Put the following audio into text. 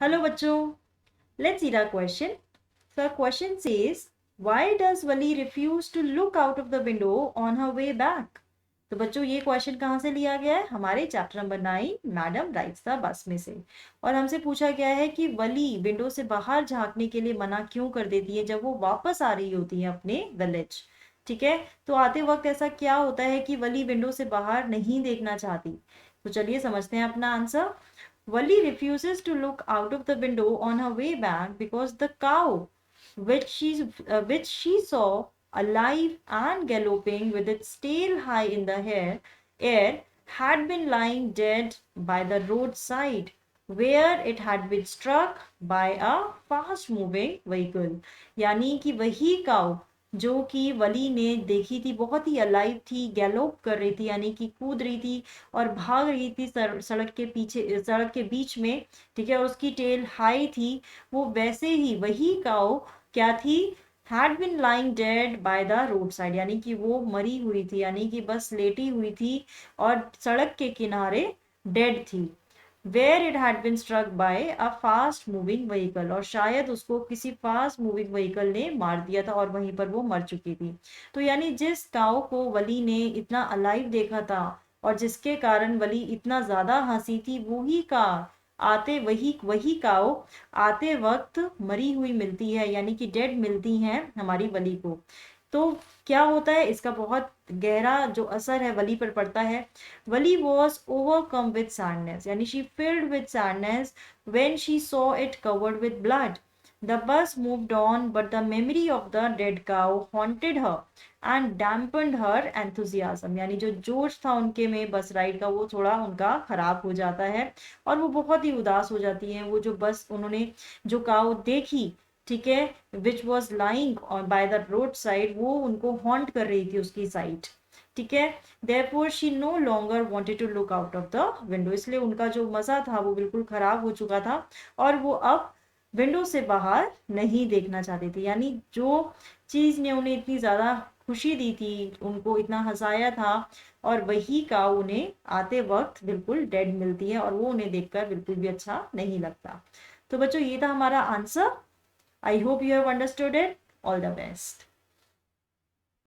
Hello बच्चों, let's see the question. So question says, why does Wali refuse to look out of the window on her way back? तो बच्चों ये question कहाँ से लिया गया है? हमारे chapter number 9 madam rights the bus में से। और हमसे पूछा गया है कि वली विंडो से बाहर झांकने के लिए मना क्यों कर देती है जब वो वापस आ रही होती है अपने विलेज। ठीक है, तो आते वक्त ऐसा क्या होता है कि वली विंडो से बाहर नहीं देखना चाहती। तो चलिए समझते हैं अपना answer. Wali refuses to look out of the window on her way back because the cow, which she saw alive and galloping with its tail high in the air, had been lying dead by the roadside, where it had been struck by a fast moving vehicle. यानी कि वही cow जो कि वली ने देखी थी, बहुत ही alive थी, गैलोप कर रही थी यानी कि कूद रही थी और भाग रही थी सड़क के पीछे, सड़क के बीच में। ठीक है, और उसकी टेल हाई थी। वो वैसे ही वही काउ क्या थी, had been lying dead by the road side, यानी कि वो मरी हुई थी, यानी कि बस लेटी हुई थी और सड़क के किनारे डेड थी। Where it had been struck by a fast moving vehicle, और शायद उसको किसी फास्ट मूविंग व्हीकल ने मार दिया था और वहीं पर वो मर चुकी थी। तो यानी जिस काऊ को वली ने इतना अलाइव देखा था और जिसके कारण वली इतना ज्यादा हंसी थी, वही काऊ आते वक्त मरी हुई मिलती है, यानी कि डेड मिलती हैं हमारी वली को। तो क्या होता है, इसका बहुत गहरा जो असर है वली पर पड़ता है। वली वॉज ओवरकम विद सैडनेस, यानी she filled with sadness when she saw it covered with blood. The bus moved on, but the memory of the dead cow haunted her and dampened her enthusiasm. यानी जो जोश था उनके में बस ride का, वो थोड़ा उनका खराब हो जाता है और वो बहुत ही उदास हो जाती हैं। वो जो बस उन्होंने जो काऊ देखी, ठीक है, which was lying by the road side, वो उनको हॉन्ट कर रही थी उसकी साइड। ठीक है, therefore she no longer wanted to look out of the window, इसलिए उनका जो मजा था वो बिल्कुल खराब हो चुका था और वो अब विंडो से बाहर नहीं देखना चाहती थी। यानी जो चीज ने उन्हें इतनी ज्यादा खुशी दी थी, उनको इतना हंसाया था, और वही का उन्हें आते वक्त बिल्कुल डेड मिलती है और वो उन्हें देखकर बिल्कुल भी अच्छा नहीं लगता। तो बच्चों ये था हमारा answer. I hope you have understood it. All the best.